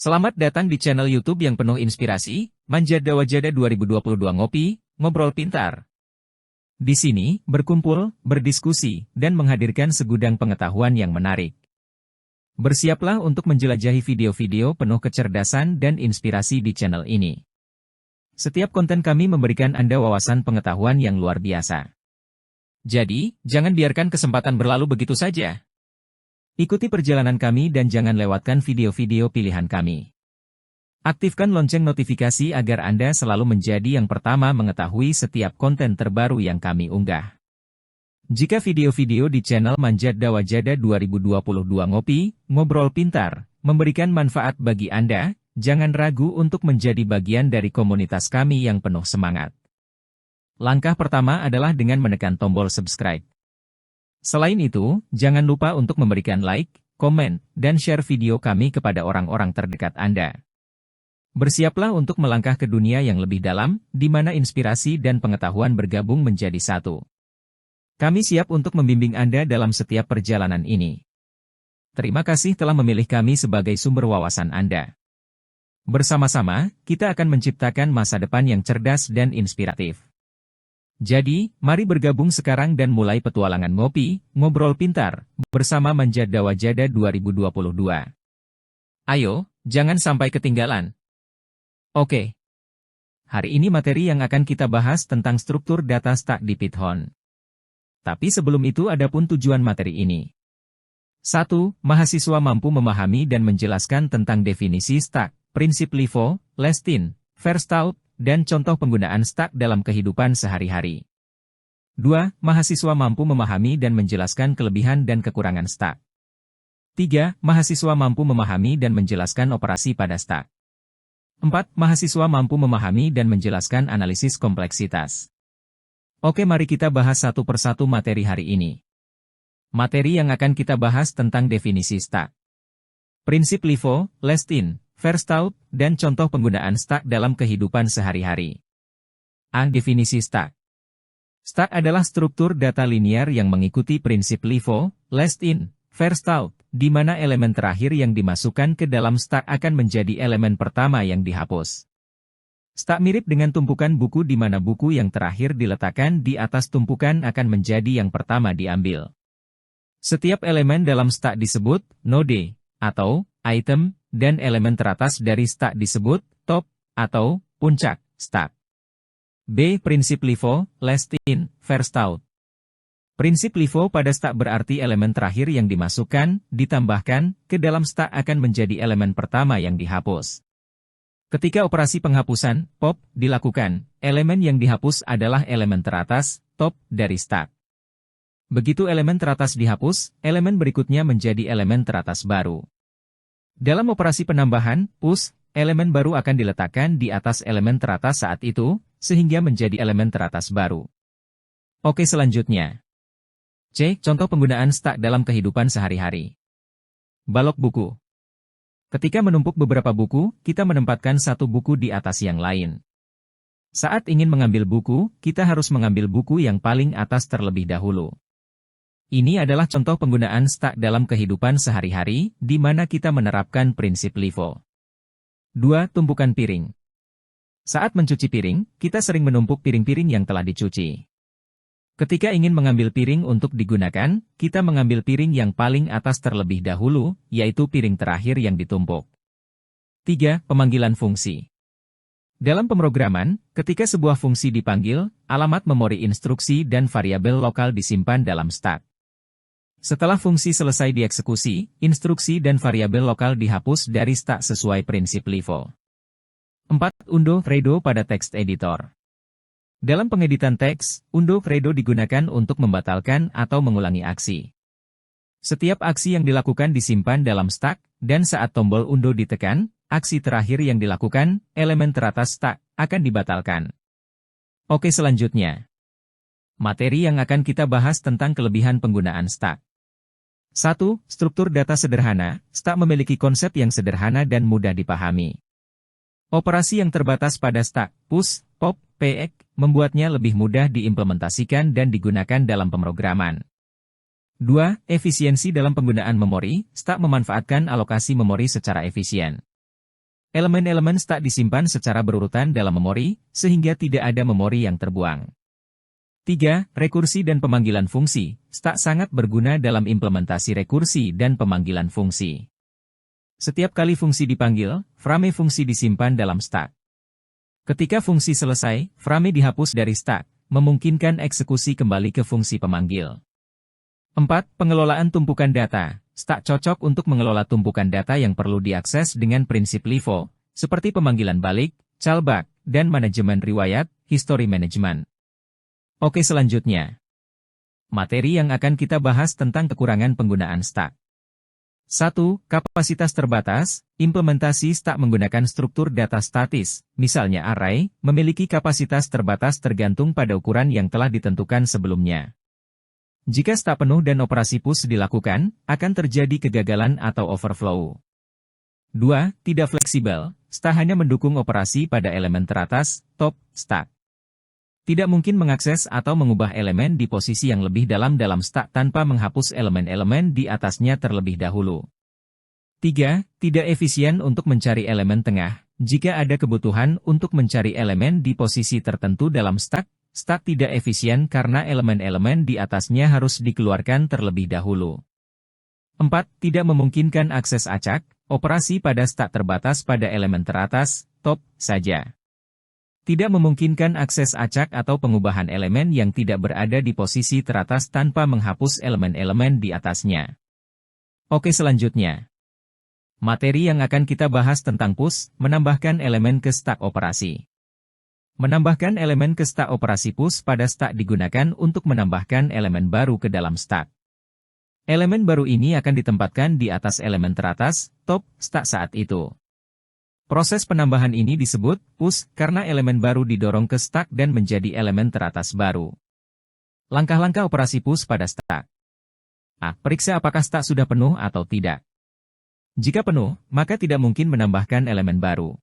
Selamat datang di channel YouTube yang penuh inspirasi, Manjada Wajada 2022 Ngopi, Ngobrol Pintar. Di sini, berkumpul, berdiskusi, dan menghadirkan segudang pengetahuan yang menarik. Bersiaplah untuk menjelajahi video-video penuh kecerdasan dan inspirasi di channel ini. Setiap konten kami memberikan Anda wawasan pengetahuan yang luar biasa. Jadi, jangan biarkan kesempatan berlalu begitu saja. Ikuti perjalanan kami dan jangan lewatkan video-video pilihan kami. Aktifkan lonceng notifikasi agar Anda selalu menjadi yang pertama mengetahui setiap konten terbaru yang kami unggah. Jika video-video di channel Manjada Wajada 2022 Ngopi, Ngobrol Pintar, memberikan manfaat bagi Anda, jangan ragu untuk menjadi bagian dari komunitas kami yang penuh semangat. Langkah pertama adalah dengan menekan tombol subscribe. Selain itu, jangan lupa untuk memberikan like, komen, dan share video kami kepada orang-orang terdekat Anda. Bersiaplah untuk melangkah ke dunia yang lebih dalam, di mana inspirasi dan pengetahuan bergabung menjadi satu. Kami siap untuk membimbing Anda dalam setiap perjalanan ini. Terima kasih telah memilih kami sebagai sumber wawasan Anda. Bersama-sama, kita akan menciptakan masa depan yang cerdas dan inspiratif. Jadi, mari bergabung sekarang dan mulai petualangan ngopi, ngobrol pintar, bersama Manjada Wajada 2022. Ayo, jangan sampai ketinggalan. Oke. Hari ini materi yang akan kita bahas tentang struktur data stack di Python. Tapi sebelum itu ada pun tujuan materi ini. 1. Mahasiswa mampu memahami dan menjelaskan tentang definisi stack, prinsip LIFO, last-in, first-out, dan contoh penggunaan stack dalam kehidupan sehari-hari. 2. Mahasiswa mampu memahami dan menjelaskan kelebihan dan kekurangan stack. 3. Mahasiswa mampu memahami dan menjelaskan operasi pada stack. 4. Mahasiswa mampu memahami dan menjelaskan analisis kompleksitas. Oke, mari kita bahas satu persatu materi hari ini. Materi yang akan kita bahas tentang definisi stack, prinsip LIFO, last-in, first-out, dan contoh penggunaan stack dalam kehidupan sehari-hari. A. Definisi stack. Stack adalah struktur data linear yang mengikuti prinsip LIFO, last-in, first-out, di mana elemen terakhir yang dimasukkan ke dalam stack akan menjadi elemen pertama yang dihapus. Stack mirip dengan tumpukan buku di mana buku yang terakhir diletakkan di atas tumpukan akan menjadi yang pertama diambil. Setiap elemen dalam stack disebut node, atau item, dan elemen teratas dari stack disebut top, atau puncak, stack. B. Prinsip LIFO, last-in, first-out. Prinsip LIFO pada stack berarti elemen terakhir yang dimasukkan, ditambahkan, ke dalam stack akan menjadi elemen pertama yang dihapus. Ketika operasi penghapusan, pop, dilakukan, elemen yang dihapus adalah elemen teratas, top, dari stack. Begitu elemen teratas dihapus, elemen berikutnya menjadi elemen teratas baru. Dalam operasi penambahan, push, elemen baru akan diletakkan di atas elemen teratas saat itu, sehingga menjadi elemen teratas baru. Oke, selanjutnya. C. Contoh penggunaan stack dalam kehidupan sehari-hari. Balok buku. Ketika menumpuk beberapa buku, kita menempatkan satu buku di atas yang lain. Saat ingin mengambil buku, kita harus mengambil buku yang paling atas terlebih dahulu. Ini adalah contoh penggunaan stack dalam kehidupan sehari-hari, di mana kita menerapkan prinsip LIFO. 2. Tumpukan piring. Saat mencuci piring, kita sering menumpuk piring-piring yang telah dicuci. Ketika ingin mengambil piring untuk digunakan, kita mengambil piring yang paling atas terlebih dahulu, yaitu piring terakhir yang ditumpuk. 3. Pemanggilan fungsi. Dalam pemrograman, ketika sebuah fungsi dipanggil, alamat memori instruksi dan variabel lokal disimpan dalam stack. Setelah fungsi selesai dieksekusi, instruksi dan variabel lokal dihapus dari stack sesuai prinsip LIFO. 4. Undo redo pada text editor. Dalam pengeditan teks, undo redo digunakan untuk membatalkan atau mengulangi aksi. Setiap aksi yang dilakukan disimpan dalam stack, dan saat tombol undo ditekan, aksi terakhir yang dilakukan, elemen teratas stack, akan dibatalkan. Oke, selanjutnya. Materi yang akan kita bahas tentang kelebihan penggunaan stack. 1. Struktur data sederhana. Stack memiliki konsep yang sederhana dan mudah dipahami. Operasi yang terbatas pada stack, push, pop, pek, membuatnya lebih mudah diimplementasikan dan digunakan dalam pemrograman. 2. Efisiensi dalam penggunaan memori. Stack memanfaatkan alokasi memori secara efisien. Elemen-elemen stack disimpan secara berurutan dalam memori, sehingga tidak ada memori yang terbuang. 3. Rekursi dan pemanggilan fungsi. Stack sangat berguna dalam implementasi rekursi dan pemanggilan fungsi. Setiap kali fungsi dipanggil, frame fungsi disimpan dalam stack. Ketika fungsi selesai, frame dihapus dari stack, memungkinkan eksekusi kembali ke fungsi pemanggil. 4. Pengelolaan tumpukan data. Stack cocok untuk mengelola tumpukan data yang perlu diakses dengan prinsip LIFO, seperti pemanggilan balik, callback, dan manajemen riwayat, history management. Oke, selanjutnya. Materi yang akan kita bahas tentang kekurangan penggunaan stack. 1. Kapasitas terbatas. Implementasi stack menggunakan struktur data statis, misalnya array, memiliki kapasitas terbatas tergantung pada ukuran yang telah ditentukan sebelumnya. Jika stack penuh dan operasi push dilakukan, akan terjadi kegagalan atau overflow. 2. Tidak fleksibel. Stack hanya mendukung operasi pada elemen teratas, top, stack. Tidak mungkin mengakses atau mengubah elemen di posisi yang lebih dalam stack tanpa menghapus elemen-elemen di atasnya terlebih dahulu. 3. Tidak efisien untuk mencari elemen tengah. Jika ada kebutuhan untuk mencari elemen di posisi tertentu dalam stack, stack tidak efisien karena elemen-elemen di atasnya harus dikeluarkan terlebih dahulu. 4. Tidak memungkinkan akses acak. Operasi pada stack terbatas pada elemen teratas, top, saja. Tidak memungkinkan akses acak atau pengubahan elemen yang tidak berada di posisi teratas tanpa menghapus elemen-elemen di atasnya. Oke, selanjutnya. Materi yang akan kita bahas tentang push, menambahkan elemen ke stack operasi. Menambahkan elemen ke stack operasi push pada stack digunakan untuk menambahkan elemen baru ke dalam stack. Elemen baru ini akan ditempatkan di atas elemen teratas, top, stack saat itu. Proses penambahan ini disebut push karena elemen baru didorong ke stack dan menjadi elemen teratas baru. Langkah-langkah operasi push pada stack. A. Periksa apakah stack sudah penuh atau tidak. Jika penuh, maka tidak mungkin menambahkan elemen baru.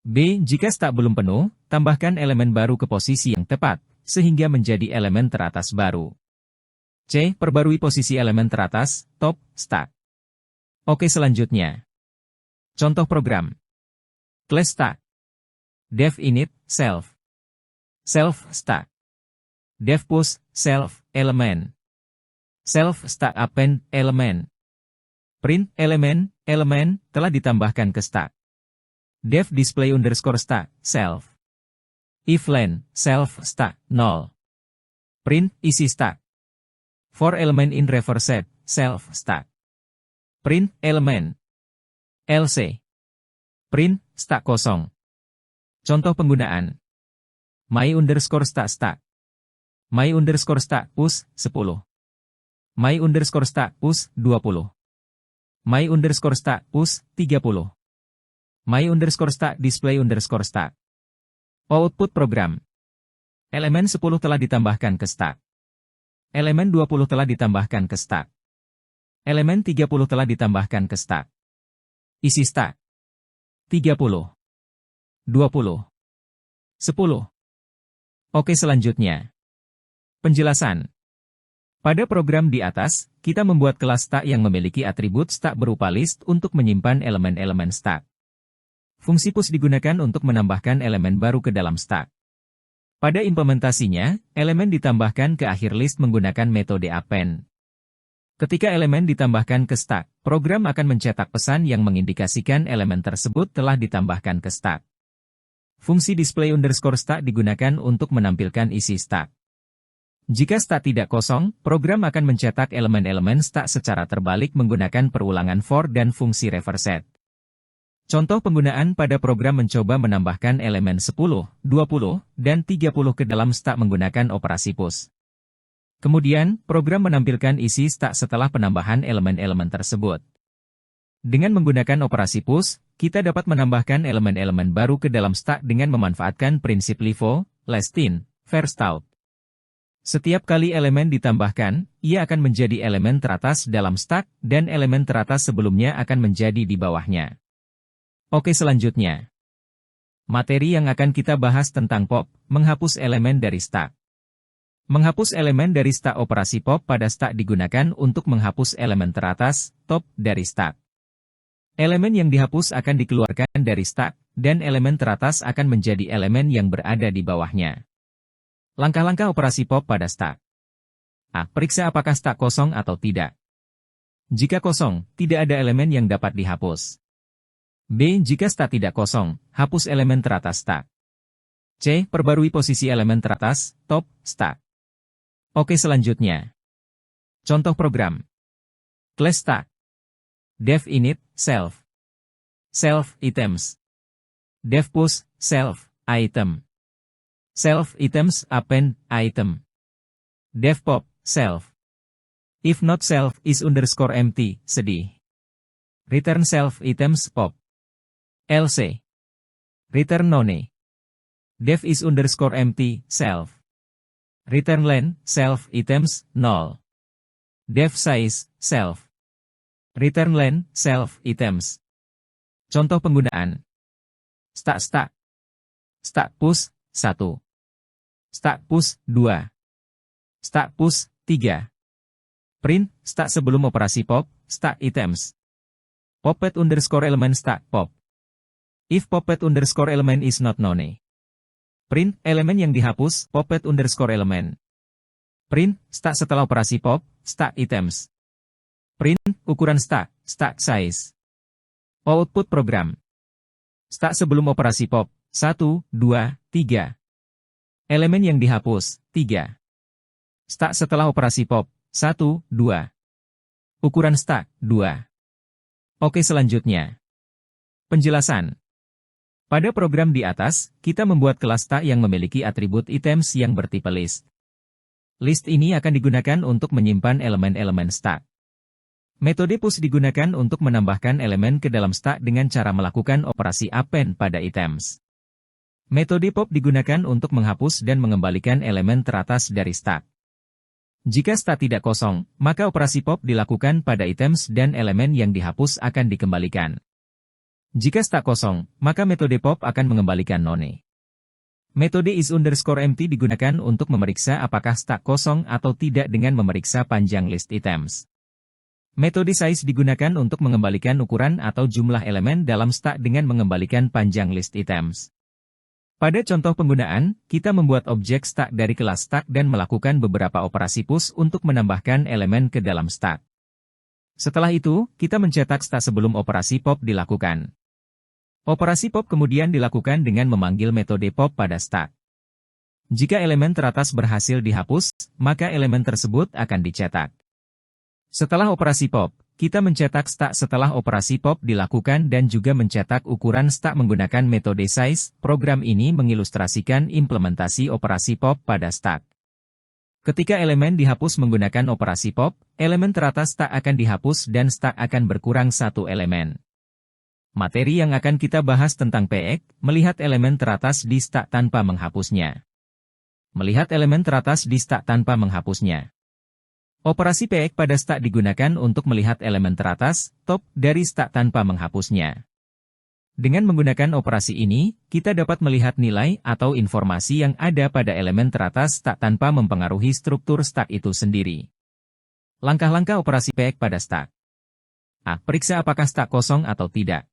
B. Jika stack belum penuh, tambahkan elemen baru ke posisi yang tepat, sehingga menjadi elemen teratas baru. C. Perbarui posisi elemen teratas, top, stack. Oke, selanjutnya. Contoh program. Class stack. Dev init, self. Self stack. Dev push, self, element. Self stack append, element. Print, element telah ditambahkan ke stack. Dev display underscore stack, self. If len, self stack, null. Print, isi stack. For element in reverse set, self stack. Print, element. LC. Print, stack kosong. Contoh penggunaan. My underscore stack stack. My underscore stack push, 10. My underscore stack push, 20. My underscore stack push, 30. My underscore stack display underscore stack. Output program. Elemen 10 telah ditambahkan ke stack. Elemen 20 telah ditambahkan ke stack. Elemen 30 telah ditambahkan ke stack. Isi stack. 30. 20. 10. Oke, selanjutnya. Penjelasan. Pada program di atas, kita membuat kelas stack yang memiliki atribut stack berupa list untuk menyimpan elemen-elemen stack. Fungsi push digunakan untuk menambahkan elemen baru ke dalam stack. Pada implementasinya, elemen ditambahkan ke akhir list menggunakan metode append. Ketika elemen ditambahkan ke stack, program akan mencetak pesan yang mengindikasikan elemen tersebut telah ditambahkan ke stack. Fungsi display underscore stack digunakan untuk menampilkan isi stack. Jika stack tidak kosong, program akan mencetak elemen-elemen stack secara terbalik menggunakan perulangan for dan fungsi reverse set. Contoh penggunaan pada program mencoba menambahkan elemen 10, 20, dan 30 ke dalam stack menggunakan operasi push. Kemudian, program menampilkan isi stack setelah penambahan elemen-elemen tersebut. Dengan menggunakan operasi push, kita dapat menambahkan elemen-elemen baru ke dalam stack dengan memanfaatkan prinsip LIFO, last in, first out. Setiap kali elemen ditambahkan, ia akan menjadi elemen teratas dalam stack, dan elemen teratas sebelumnya akan menjadi di bawahnya. Oke, selanjutnya. Materi yang akan kita bahas tentang pop, menghapus elemen dari stack. Menghapus elemen dari stack operasi pop pada stack digunakan untuk menghapus elemen teratas, top, dari stack. Elemen yang dihapus akan dikeluarkan dari stack, dan elemen teratas akan menjadi elemen yang berada di bawahnya. Langkah-langkah operasi pop pada stack. A. Periksa apakah stack kosong atau tidak. Jika kosong, tidak ada elemen yang dapat dihapus. B. Jika stack tidak kosong, hapus elemen teratas stack. C. Perbarui posisi elemen teratas, top, stack. Oke, selanjutnya. Contoh program. Class stack. Dev init, self. Self items. Dev push, self, item. Self items append, item. Dev pop, self. If not self is underscore empty, sedih. Return self items pop. LC. Return none. Dev is underscore empty, self. Return len, self items, null. Dev size, self. Return len, self items. Contoh penggunaan. Stack. Stack push, 1. Stack push, 2. Stack push, 3. Print, stack sebelum operasi pop, stack items. Popped underscore element stack pop. If popped underscore element is not known. Print, elemen yang dihapus, popped underscore element. Print, stack setelah operasi pop, stack items. Print, ukuran stack size. Output program. Stack sebelum operasi pop, 1, 2, 3. Elemen yang dihapus, 3. Stack setelah operasi pop, 1, 2. Ukuran stack, 2. Oke, selanjutnya. Penjelasan. Pada program di atas, kita membuat kelas stack yang memiliki atribut items yang bertipe list. List ini akan digunakan untuk menyimpan elemen-elemen stack. Metode push digunakan untuk menambahkan elemen ke dalam stack dengan cara melakukan operasi append pada items. Metode pop digunakan untuk menghapus dan mengembalikan elemen teratas dari stack. Jika stack tidak kosong, maka operasi pop dilakukan pada items dan elemen yang dihapus akan dikembalikan. Jika stack kosong, maka metode pop akan mengembalikan none. Metode is underscore empty digunakan untuk memeriksa apakah stack kosong atau tidak dengan memeriksa panjang list items. Metode size digunakan untuk mengembalikan ukuran atau jumlah elemen dalam stack dengan mengembalikan panjang list items. Pada contoh penggunaan, kita membuat objek stack dari kelas stack dan melakukan beberapa operasi push untuk menambahkan elemen ke dalam stack. Setelah itu, kita mencetak stack sebelum operasi pop dilakukan. Operasi pop kemudian dilakukan dengan memanggil metode pop pada stack. Jika elemen teratas berhasil dihapus, maka elemen tersebut akan dicetak. Setelah operasi pop, kita mencetak stack setelah operasi pop dilakukan dan juga mencetak ukuran stack menggunakan metode size. Program ini mengilustrasikan implementasi operasi pop pada stack. Ketika elemen dihapus menggunakan operasi pop, elemen teratas stack akan dihapus dan stack akan berkurang satu elemen. Materi yang akan kita bahas tentang PX, melihat elemen teratas di stack tanpa menghapusnya. Melihat elemen teratas di stack tanpa menghapusnya. Operasi PX pada stack digunakan untuk melihat elemen teratas, top, dari stack tanpa menghapusnya. Dengan menggunakan operasi ini, kita dapat melihat nilai atau informasi yang ada pada elemen teratas stack tanpa mempengaruhi struktur stack itu sendiri. Langkah-langkah operasi PX pada stack. A. Periksa apakah stack kosong atau tidak.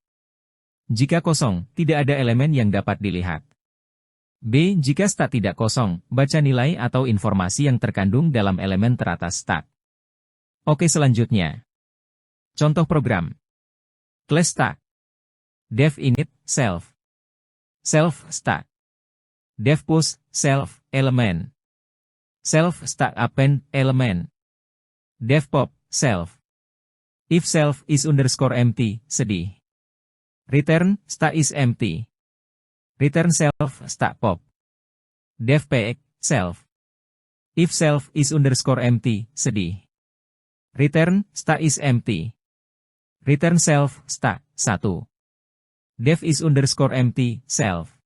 Jika kosong, tidak ada elemen yang dapat dilihat. B. Jika stack tidak kosong, baca nilai atau informasi yang terkandung dalam elemen teratas stack. Oke, selanjutnya. Contoh program. Class stack. Dev init, self. Self stack. Dev push, self, element. Self stack append, element. Dev pop, self. If self is underscore empty, sedih. Return, stack is empty. Return self, stack pop. Dev px, self. If self is underscore empty, sedih. Return, stack is empty. Return self, stack, 1. Dev is underscore empty, self.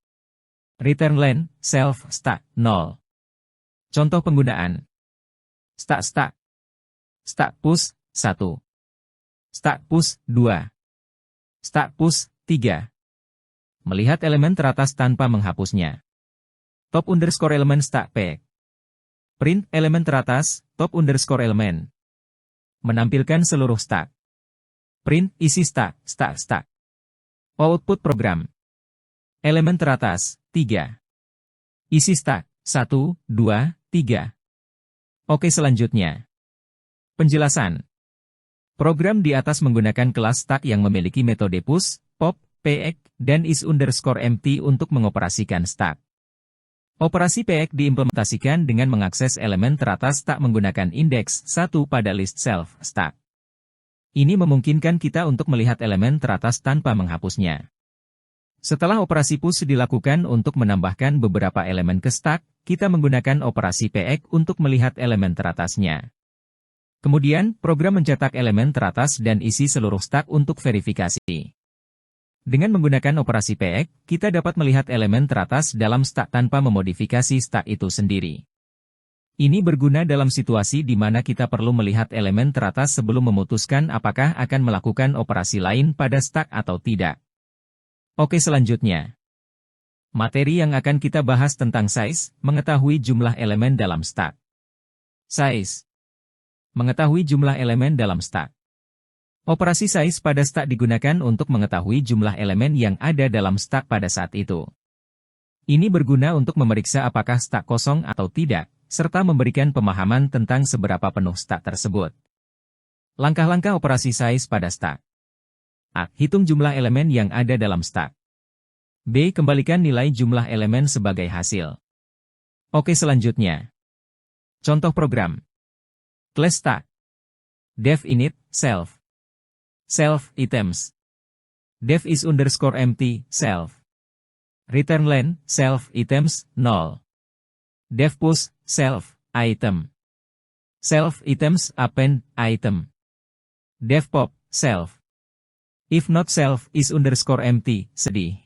Return len, self, stack, 0. Contoh penggunaan. Stack. Stack push, 1. Stack push, 2. Stack push, 3. Melihat elemen teratas tanpa menghapusnya. Top underscore element stack PX. Print elemen teratas, top underscore element. Menampilkan seluruh stack. Print, isi stack. Output program. Elemen teratas, 3. Isi stack, 1, 2, 3. Oke, selanjutnya. Penjelasan. Program di atas menggunakan kelas stack yang memiliki metode push, pop, PX, dan is_empty untuk mengoperasikan stack. Operasi PX diimplementasikan dengan mengakses elemen teratas stack menggunakan indeks 1 pada list self stack. Ini memungkinkan kita untuk melihat elemen teratas tanpa menghapusnya. Setelah operasi push dilakukan untuk menambahkan beberapa elemen ke stack, kita menggunakan operasi PX untuk melihat elemen teratasnya. Kemudian, program mencetak elemen teratas dan isi seluruh stack untuk verifikasi. Dengan menggunakan operasi PX, kita dapat melihat elemen teratas dalam stack tanpa memodifikasi stack itu sendiri. Ini berguna dalam situasi di mana kita perlu melihat elemen teratas sebelum memutuskan apakah akan melakukan operasi lain pada stack atau tidak. Oke, selanjutnya. Materi yang akan kita bahas tentang size, mengetahui jumlah elemen dalam stack. Size. Mengetahui jumlah elemen dalam stack. Operasi size pada stack digunakan untuk mengetahui jumlah elemen yang ada dalam stack pada saat itu. Ini berguna untuk memeriksa apakah stack kosong atau tidak, serta memberikan pemahaman tentang seberapa penuh stack tersebut. Langkah-langkah operasi size pada stack. A. Hitung jumlah elemen yang ada dalam stack. B. Kembalikan nilai jumlah elemen sebagai hasil. Oke, selanjutnya. Contoh program. Class stack. Def init, self. Self, items. Def is_empty, self. Return len, self, items, 0. Def push, self, item. Self, items, append, item. Def pop, self. If not self is_empty, sedih.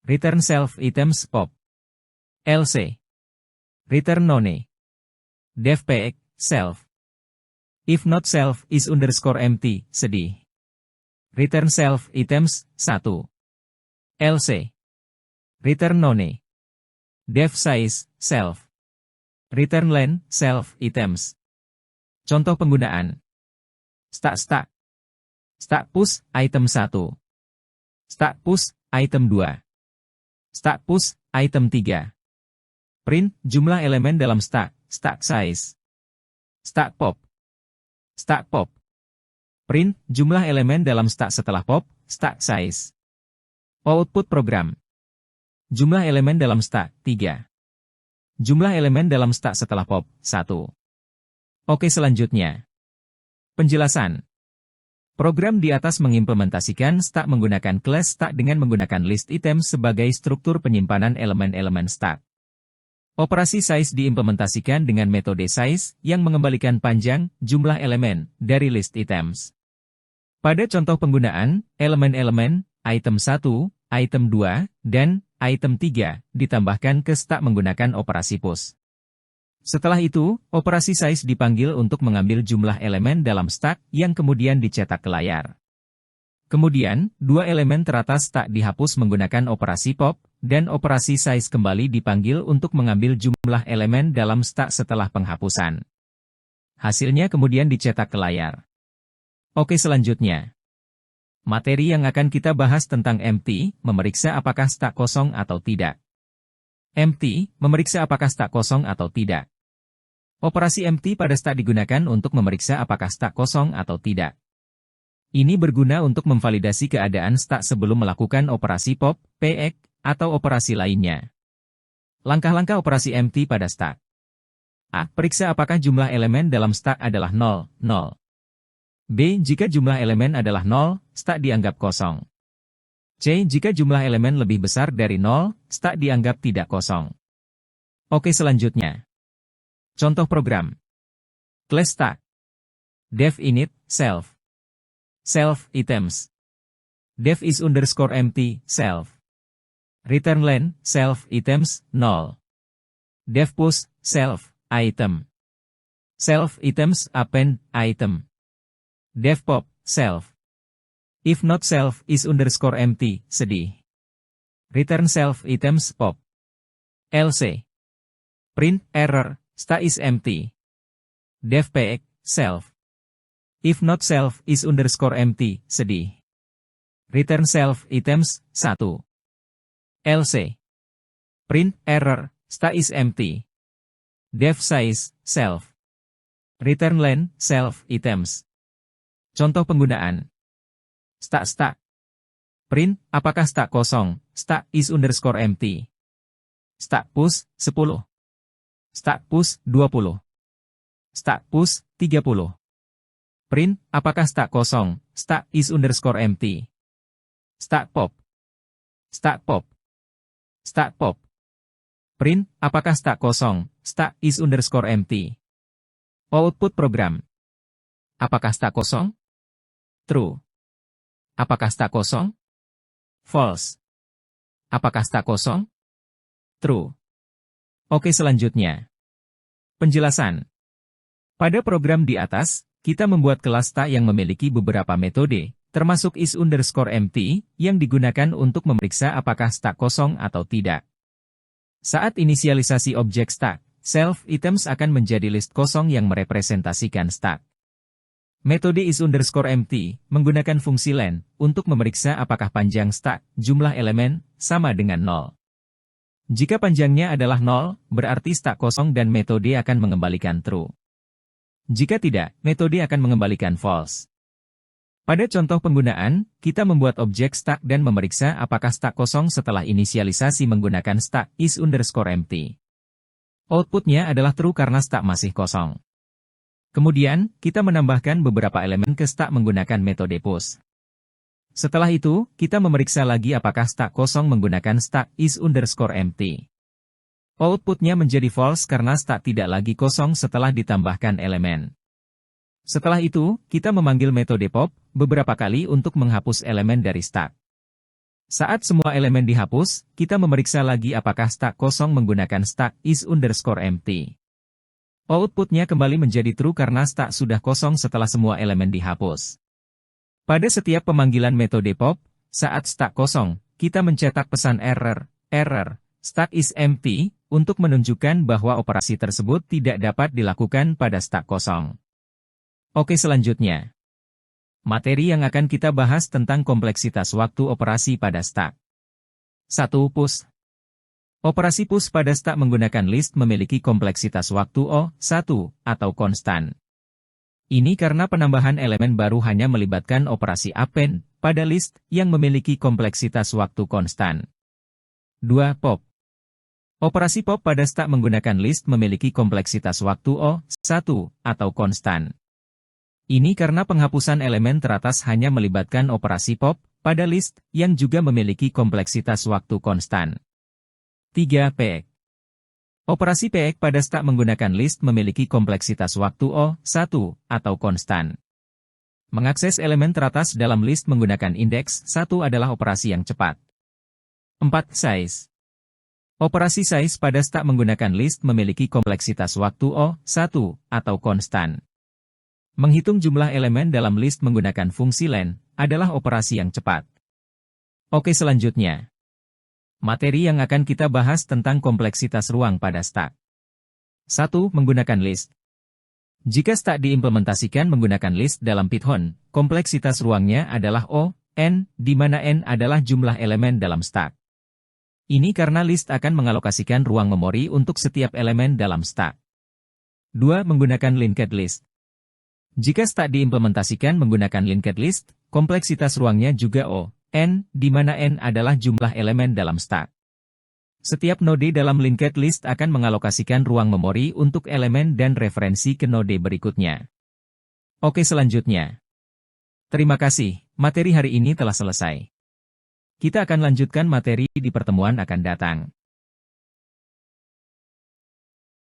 Return self, items, pop. LC. Return none. Def px, self. If not self is_empty, sedih. Return self, items, 1. LC. Return none. Def size, self. Return len, self, items. Contoh penggunaan. Stack. Stack push, item 1. Stack push, item 2. Stack push, item 3. Print, jumlah elemen dalam stack size. Stack pop. Stack pop. Print, jumlah elemen dalam stack setelah pop, stack size. Output program. Jumlah elemen dalam stack, 3. Jumlah elemen dalam stack setelah pop, 1. Oke, selanjutnya. Penjelasan. Program di atas mengimplementasikan stack menggunakan class stack dengan menggunakan list item sebagai struktur penyimpanan elemen-elemen stack. Operasi size diimplementasikan dengan metode size yang mengembalikan panjang jumlah elemen dari list items. Pada contoh penggunaan, elemen-elemen, item 1, item 2, dan item 3 ditambahkan ke stack menggunakan operasi push. Setelah itu, operasi size dipanggil untuk mengambil jumlah elemen dalam stack yang kemudian dicetak ke layar. Kemudian, dua elemen teratas stack dihapus menggunakan operasi pop, dan operasi size kembali dipanggil untuk mengambil jumlah elemen dalam stack setelah penghapusan. Hasilnya kemudian dicetak ke layar. Oke, selanjutnya. Materi yang akan kita bahas tentang empty, memeriksa apakah stack kosong atau tidak. Empty, memeriksa apakah stack kosong atau tidak. Operasi empty pada stack digunakan untuk memeriksa apakah stack kosong atau tidak. Ini berguna untuk memvalidasi keadaan stack sebelum melakukan operasi pop, PX, atau operasi lainnya. Langkah-langkah operasi empty pada stack. A. Periksa apakah jumlah elemen dalam stack adalah 0, 0. B. Jika jumlah elemen adalah 0, stack dianggap kosong. C. Jika jumlah elemen lebih besar dari 0, stack dianggap tidak kosong. Oke, selanjutnya. Contoh program. Class stack. Def init, self. Self, items. Def is_empty, self. Return len, self, items, 0. Def push, self, item. Self, items, append, item. Def pop, self. If not self is_empty, sedih. Return self, items, pop. LC. Print, error, stack is empty. Def px, self. If not self is underscore empty, sedih. Return self items, 1. LC. Print, error, stack is empty. Def size, self. Return len, self items. Contoh penggunaan. Stack. Print, apakah stack kosong, stack is underscore empty. Stack push, 10. Stack push, 20. Stack push, 30. Print, apakah stack kosong, stack is underscore empty. Stack pop. Stack pop. Stack pop. Print, apakah stack kosong, stack is underscore empty. Output program. Apakah stack kosong? True. Apakah stack kosong? False. Apakah stack kosong? True. Oke, selanjutnya. Penjelasan. Pada program di atas, kita membuat kelas stack yang memiliki beberapa metode, termasuk is underscore empty, yang digunakan untuk memeriksa apakah stack kosong atau tidak. Saat inisialisasi objek stack, self items akan menjadi list kosong yang merepresentasikan stack. Metode is underscore empty menggunakan fungsi len untuk memeriksa apakah panjang stack, jumlah elemen, sama dengan 0. Jika panjangnya adalah 0, berarti stack kosong dan metode akan mengembalikan true. Jika tidak, metode akan mengembalikan false. Pada contoh penggunaan, kita membuat objek stack dan memeriksa apakah stack kosong setelah inisialisasi menggunakan stack is underscore empty. Outputnya adalah true karena stack masih kosong. Kemudian, kita menambahkan beberapa elemen ke stack menggunakan metode push. Setelah itu, kita memeriksa lagi apakah stack kosong menggunakan stack is underscore empty. Outputnya menjadi false karena stack tidak lagi kosong setelah ditambahkan elemen. Setelah itu, kita memanggil metode pop beberapa kali untuk menghapus elemen dari stack. Saat semua elemen dihapus, kita memeriksa lagi apakah stack kosong menggunakan stack is underscore empty. Outputnya kembali menjadi true karena stack sudah kosong setelah semua elemen dihapus. Pada setiap pemanggilan metode pop, saat stack kosong, kita mencetak pesan error, stack is empty, untuk menunjukkan bahwa operasi tersebut tidak dapat dilakukan pada stack kosong. Oke, selanjutnya. Materi yang akan kita bahas tentang kompleksitas waktu operasi pada stack. 1. Push. Operasi push pada stack menggunakan list memiliki kompleksitas waktu O1 atau konstan. Ini karena penambahan elemen baru hanya melibatkan operasi append pada list yang memiliki kompleksitas waktu konstan. 2. Pop. Operasi pop pada stack menggunakan list memiliki kompleksitas waktu O1 atau konstan. Ini karena penghapusan elemen teratas hanya melibatkan operasi pop pada list yang juga memiliki kompleksitas waktu konstan. 3. PEG. Operasi PEG pada stack menggunakan list memiliki kompleksitas waktu O1 atau konstan. Mengakses elemen teratas dalam list menggunakan indeks 1 adalah operasi yang cepat. 4. Size. Operasi size pada stack menggunakan list memiliki kompleksitas waktu O1 atau konstan. Menghitung jumlah elemen dalam list menggunakan fungsi len adalah operasi yang cepat. Oke, selanjutnya. Materi yang akan kita bahas tentang kompleksitas ruang pada stack. 1. Menggunakan list. Jika stack diimplementasikan menggunakan list dalam Python, kompleksitas ruangnya adalah O(n), di mana n adalah jumlah elemen dalam stack. Ini karena list akan mengalokasikan ruang memori untuk setiap elemen dalam stack. 2. Menggunakan linked list. Jika stack diimplementasikan menggunakan linked list, kompleksitas ruangnya juga O(n), di mana n adalah jumlah elemen dalam stack. Setiap node dalam linked list akan mengalokasikan ruang memori untuk elemen dan referensi ke node berikutnya. Oke, selanjutnya. Terima kasih, materi hari ini telah selesai. Kita akan lanjutkan materi di pertemuan akan datang.